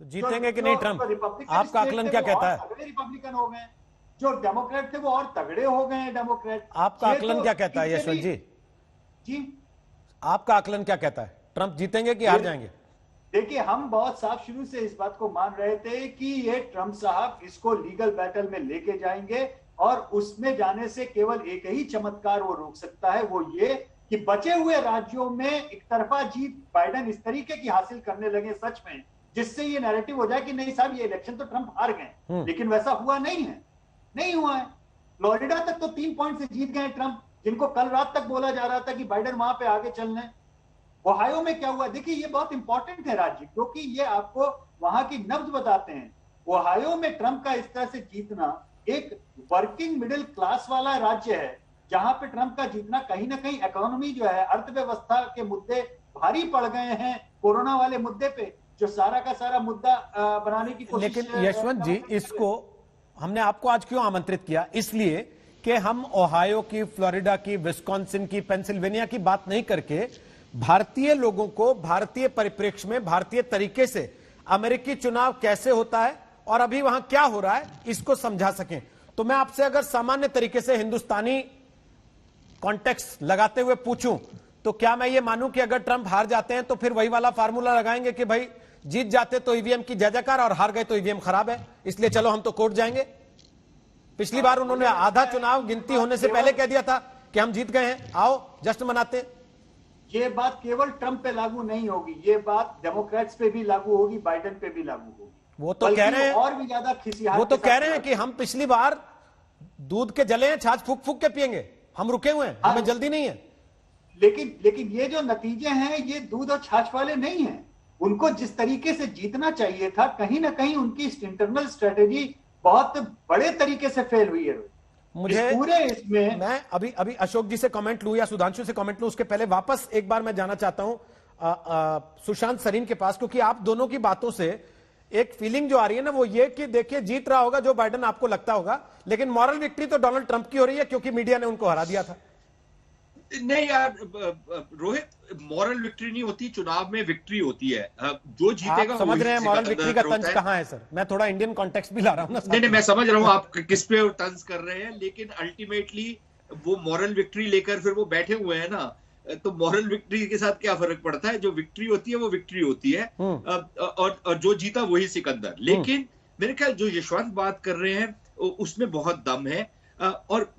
तो जीतेंगे कि नहीं ट्रंप? आपका आकलन क्या कहता है? तगड़े रिपब्लिकन हो गए, जो डेमोक्रेट थे वो और तगड़े हो गए हैं डेमोक्रेट। आपका आकलन क्या कहता है यशवंत जी? जी, आपका आकलन क्या कहता है? ट्रंप जीतेंगे कि हार जाएंगे? देखिए, हम बहुत साफ शुरू से इस बात को मान रहे थे कि ये ट्रंप साहब इसको लीगल बैटल में लेके जाएंगे और उसमें जाने से केवल एक ही चमत्कार वो रोक सकता है, वो ये कि बचे हुए राज्यों में एक तरफा जीत बाइडेन इस तरीके की हासिल करने लगे सच में, जिससे ये नैरेटिव हो जाए कि नहीं साहब ये इलेक्शन तो ट्रंप हार गए। लेकिन वैसा हुआ नहीं है, नहीं हुआ है। फ्लोरिडा तक तो 3 पॉइंट से जीत गए ट्रंप, जिनको कल रात तक बोला जा रहा था कि बाइडेन वहां पे आगे चल रहे। ओहायो में क्या हुआ? देखिए, ये बहुत इंपॉर्टेंट है राज्य, क्योंकि ये आपको वहां की नब्ज बताते हैं। ओहायो में ट्रंप का इस तरह से जीतना एक वर्किंग मिडिल क्लास वाला राज्य है, जहां पे ट्रंप का जीतना कहीं ना कहीं इकोनॉमी जो है, अर्थव्यवस्था के मुद्दे भारी पड़ गए हैं कोरोना वाले मुद्दे पे, जो सारा का सारा मुद्दा बनाने की कोशिश। लेकिन यशवंत जी, इसको हमने आपको आज क्यों आमंत्रित किया? इसलिए कि हम ओहायो की, फ्लोरिडा की, विस्कॉन्सिन की, पेंसिल्वेनिया की बात नहीं करके भारतीय लोगों को भारतीय परिप्रेक्ष्य में, भारतीय तरीके से अमेरिकी चुनाव कैसे होता है और अभी वहां क्या हो रहा है, इसको समझा सकें। तो मैं आपसे अगर सामान्य तरीके से हिंदुस्तानी कॉन्टेक्स्ट लगाते हुए पूछूं, तो क्या मैं ये मानूं कि अगर ट्रंप हार जाते हैं तो फिर वही वाला फार्मूला लगाएंगे कि भाई जीत जाते तो ईवीएम की जय जयकार और हार गए तो ईवीएम खराब है, इसलिए चलो हम तो कोर्ट जाएंगे? पिछली बार उन्होंने आधा चुनाव गिनती होने से पहले कह दिया था कि हम जीत गए हैं, आओ जश्न मनाते हैं। ये बात केवल ट्रंप पे लागू नहीं होगी, ये बात डेमोक्रेट्स पे भी लागू होगी, बाइडेन पे भी लागू होगी। वो तो कह रहे हैं, और भी ज्यादा खिसियाहट, वो तो कह रहे हैं कि हम पिछली बार दूध के जले हैं, छाछ फूक फूक के पिएंगे, हम रुके हुए हैं, हमें जल्दी नहीं है। लेकिन ये जो नतीजे हैं ये दूध और छाछ वाले नहीं हैं। उनको जिस तरीके से जीतना चाहिए था, कहीं ना कहीं उनकी इंटरनल स्ट्रेटेजी बहुत बड़े तरीके से फेल हुई है। मुझे पूरे इसमें मैं अभी अशोक जी से कमेंट लूं या सुधांशु से कमेंट लूं, उसके पहले वापस एक बार मैं जाना चाहता हूं सुशांत सरीन के पास, क्योंकि आप दोनों की बातों से एक फीलिंग जो आ रही है ना, वो ये कि देखिए जीत रहा होगा जो बाइडेन, आपको लगता होगा, लेकिन मॉरल विक्ट्री तो डोनाल्ड ट्रंप की हो रही है क्योंकि मीडिया ने उनको हरा दिया था। नहीं यार रोहित, मॉरल विक्ट्री नहीं होती, चुनाव में विक्ट्री होती है। जो जीतेगा, समझ रहे हैं मॉरल विक्ट्री का तंज कहां है? सर मैं थोड़ा इंडियन कॉन्टेक्स्ट भी ला रहा हूं ना। नहीं, मैं समझ रहा हूं आप किस पे तंज कर रहे हैं, लेकिन अल्टीमेटली वो मॉरल विक्ट्री लेकर फिर वो बैठे हुए हैं ना, तो मॉरल विक्ट्री के साथ क्या फर्क पड़ता है? जो विक्ट्री होती है वो विक्ट्री होती है, और जो जीता वही सिकंदर। लेकिन मेरे ख्याल जो यशवंत बात कर रहे हैं उसमें बहुत दम है, और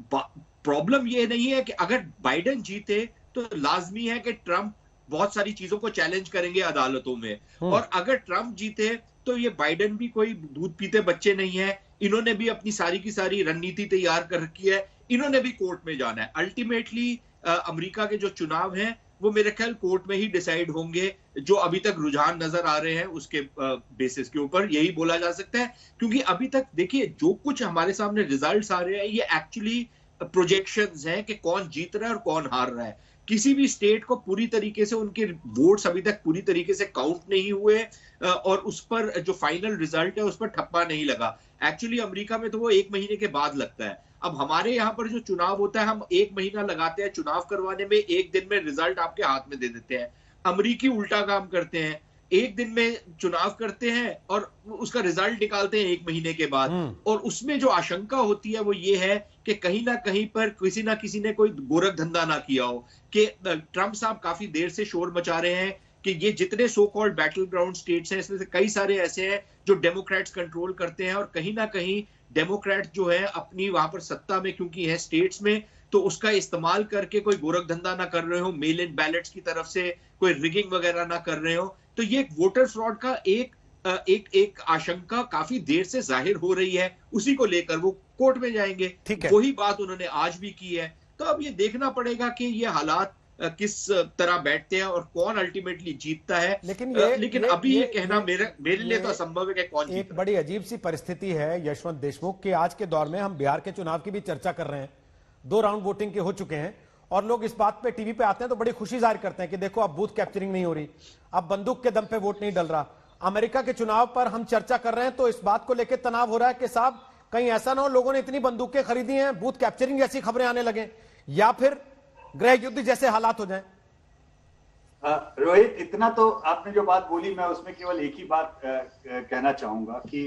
प्रॉब्लम ये नहीं है कि अगर बाइडेन जीते तो लाजमी है कि ट्रंप बहुत सारी चीजों को चैलेंज करेंगे अदालतों में, और अगर ट्रंप जीते तो ये बाइडेन भी कोई दूध पीते बच्चे नहीं है, इन्होंने भी अपनी सारी की सारी रणनीति तैयार कर रखी है, इन्होंने भी कोर्ट में जाना है। अल्टीमेटली अमेरिका के जो चुनाव हैं वो मेरे ख्याल कोर्ट में ही डिसाइड होंगे। जो अभी तक रुझान नजर आ रहे हैं उसके बेसिस के ऊपर यही बोला जा सकता है, क्योंकि अभी तक देखिए जो कुछ हमारे सामने रिजल्ट्स आ रहे हैं ये एक्चुअली प्रोजेक्शंस हैं कि कौन जीत रहा है और कौन हार रहा है। किसी भी स्टेट को पूरी तरीके से उनके वोट्स अभी तक पूरी तरीके से काउंट नहीं हुए, और उस पर जो फाइनल रिजल्ट है उस पर ठप्पा नहीं लगा। एक्चुअली अमेरिका में तो वो 1 महीने के बाद लगता है। अब हमारे यहाँ पर जो चुनाव होता है हम 1 महीना लगाते हैं चुनाव करवाने में, 1 दिन में रिजल्ट आपके हाथ में दे देते हैं। अमेरिकी उल्टा काम करते हैं, 1 दिन में चुनाव करते हैं और उसका रिजल्ट निकालते हैं 1 महीने के बाद। और उसमें जो आशंका होती है वो ये है कि कहीं ना कहीं पर किसी ना किसी ने कोई गोरख धंधा ना किया हो, कि ट्रंप साहब काफी देर से शोर मचा रहे हैं कि ये जितने so called battle ground states हैं इसमें से कई सारे ऐसे हैं जो डेमोक्रेट्स कंट्रोल करते हैं, और कहीं ना कहीं डेमोक्रेट जो है अपनी वहां पर सत्ता में क्योंकि है स्टेट्स में, तो उसका इस्तेमाल करके कोई गोरख धंधा ना कर रहे हो, मेल इन बैलेट्स की तरफ से कोई रिगिंग वगैरह ना कर रहे हो। तो ये वोटर फ्रॉड का एक आशंका काफी देर से जाहिर हो रही है, उसी को लेकर वो कोर्ट में जाएंगे। वही बात उन्होंने आज भी की है। तो अब ये देखना पड़ेगा कि ये हालात किस तरह बैठते हैं और कौन अल्टीमेटली जीतता है। लेकिन अभी ये कहना मेरे लिए तो असंभव है कि कौन जीतता है। एक बड़ी अजीब सी परिस्थिति है यशवंत देशमुख की आज के दौर में। हम बिहार के चुनाव की भी चर्चा कर रहे हैं, 2 राउंड वोटिंग के हो चुके हैं, और लोग इस बात पे टीवी पे आते हैं तो बड़ी खुशी जाहिर करते हैं कि देखो अब बूथ कैप्चरिंग नहीं हो रही, अब बंदूक के दम पे वोट नहीं डल रहा। अमेरिका के चुनाव पर हम चर्चा कर रहे हैं तो इस बात को लेकर तनाव हो रहा है कि साहब कहीं ऐसा ना हो लोगों ने इतनी बंदूकें खरीदी हैं, बूथ कैप्चरिंग जैसी खबरें आने लगे, या फिर गृह युद्ध जैसे हालात हो जाएं। रोहित, इतना तो आपने जो बात बोली, मैं उसमें केवल एक ही बात कहना चाहूंगा कि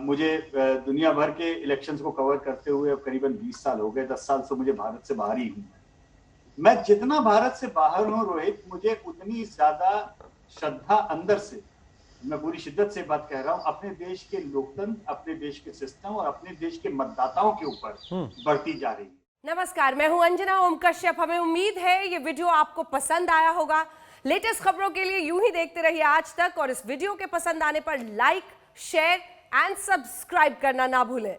मुझे दुनिया भर के इलेक्शंस को कवर करते हुए अब करीबन 20 साल हो गए। 10 साल से मुझे भारत से बाहर ही हूं। मैं जितना भारत से बाहर हूं रोहित, मुझे उतनी ज्यादा श्रद्धा अंदर से, मैं पूरी शिद्दत से बात कह रहा हूं, अपने देश के लोकतंत्र, अपने देश के सिस्टम और अपने देश के मतदाताओं के ऊपर बढ़ती जा रही है। नमस्कार, मैं हूं अंजना ओम कश्यप। हमें उम्मीद है ये वीडियो आपको पसंद आया होगा। लेटेस्ट खबरों के लिए यूं ही देखते रहिए आज तक, और इस वीडियो के पसंद आने पर लाइक, शेयर एंड सब्सक्राइब करना ना भूलें।